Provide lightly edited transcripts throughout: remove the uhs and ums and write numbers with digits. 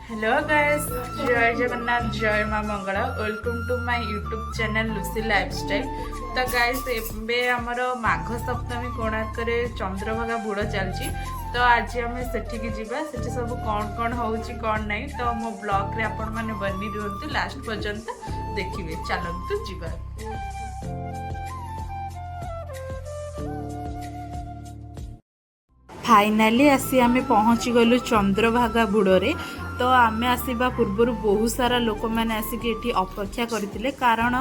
Hello guys, जय जगन्नाथ, जय माँ Mangala. Welcome to my YouTube channel Lucy lifestyle. तो गाइस एबे हमर माघ सप्तमी कोणार्क रे चंद्रभागा बुड़ चलची। तो आज आम सेठिकी जीवा, सेठी सब कौन होउची कौन नहीं। तो मो ब्लॉग रे आपण माने बनी रुहतु, लास्ट पर्यंत देखिए। चलतु जीवा। फाइनाली आसी आमे पहुँची गलु चंद्रभागा बुड़े। तो आमे आसवा पूर्वर बहुत सारा लोक मैंने आसिक ये अपेक्षा करते, कारण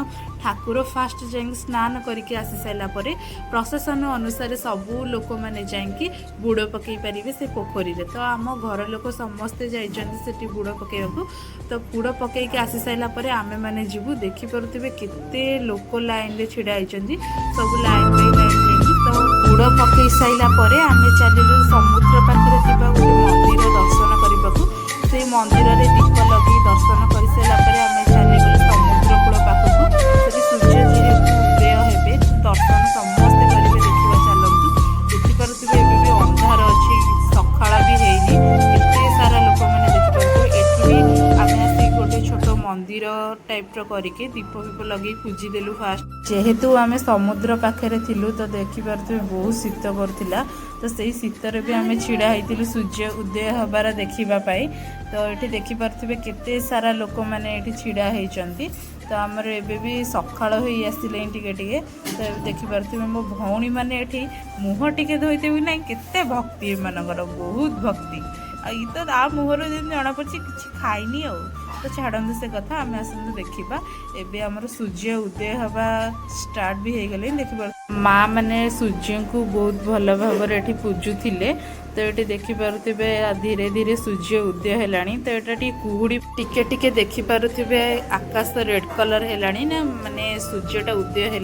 ठाकुर फास्ट जा स्नान करके आसी सारा प्रशासन अनुसार सबू लोक मैंने जाकि बुड़ पकई पारे से पोखरी रे। तो आम घर लोक समस्ते जाइए बुड़ पकईवा। तो बुड़ पकईकी आसी सारा आमे मैंने जीवु। देखिपे केते लोक लाइन रे छिड़ा होती, सब लाइन बाई लाइन। तो बुड़ पकई सारा आमे चलिलु समुद्र पाखे गोटे मंदिर दर्शन करने को। से मंदिर रे दीप लगे दर्शन कर सारापर आम चलीगलु समुद्र कूल पाखक। से सूर्य जेहेतु उदय हे दर्शन समस्ते करेंगे। देखा चलतु, देखिपे भी अंधार अच्छी, सकाळ भी हैनी, एत सारा लोक मैंने देखिपे। ये आम आस गोटे छोट मंदिर टाइप करके दीप फीप लगे पूजिदेलु फास्ट। जेहेतु आम समुद्र पाखे थिलु तो देखिपे बहुत शीत करुला। तो सही शीतर भी आम छिड़ा होती सूर्य उदय हबार देखापी। तो ये देखिपे केते सारा लोक मैंने ये छिड़ा होती। तो आमर एबे भी सकाळ हो आसिले टिके टिके। तो देखिपे मो भौणी मैंने ये मुह टिके धोते भी ना, केते भक्ति एमानकर, बहुत भक्ति। आई तो आ मुहर जना पड़ी कि खाइनी आ। तो छाड़ू से कथा, आम आसतु देखा। एबे आमर सूर्य उदय हवा स्टार्ट भी हो गले। देखिए माँ मैंने सूर्य को बहुत भल भाव पूजुले। तो ये देखिपे धीरे धीरे सूर्य उदय है। तो ये कुहुड़ी टिके टिके देखिपे आकाश रेड कलर है ना, माने सूर्यटा उदय है।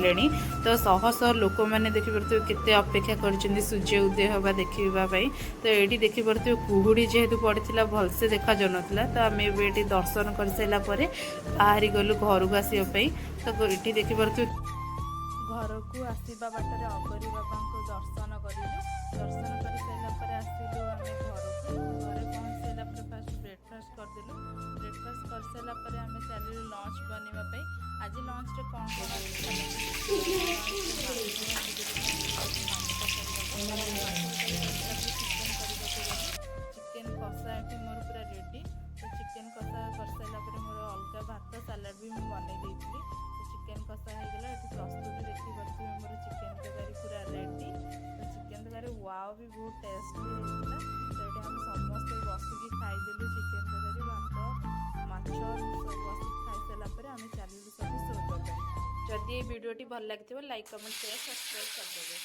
तो शह शह लोक मैंने देखिपे केते अपेक्षा कर सूर्य उदय हवा देखा। तो ये देखिपे कुहुड़ी जेहेतु पड़ता भलसे देखा जाऊला। तो आम ये दर्शन कर सारापर बाहरी गलु घर को आसवाई। तो ये देखिपे घर को आसवा बाटर अगरी बाबा को दर्शन करूँ। दर्शन कर सारापर आसलु आम घर को। घरे पहुँच सारापर फास्ट ब्रेकफास्ट करदेलु। ब्रेकफास्ट कर सारापर आम चलू लंच बनवाई। आज लंच रे कौन चिकेन कषा ये मोर पूरा रेडी। तो चिकेन कषा कर सारापर मोर अलग भात सालाड भी मुझे बनई देती। चिकेन कषा होगा ये प्रस्तुति देखिपे मोर चिकेन तरकारी पूरा रेडी। तो चिकेन तरकारी वाओ भी बहुत टेस्ट भी होता। तो ये हम समस्ते बसिकी खाईदेलु चिकेन तरकारी भात माछ सब बसिक खाई सारापर आम चलू सब शो करते। जदि ये वीडियोटी भल लगी लाइक कमेंट शेयर सब्सक्राइब करदेवे।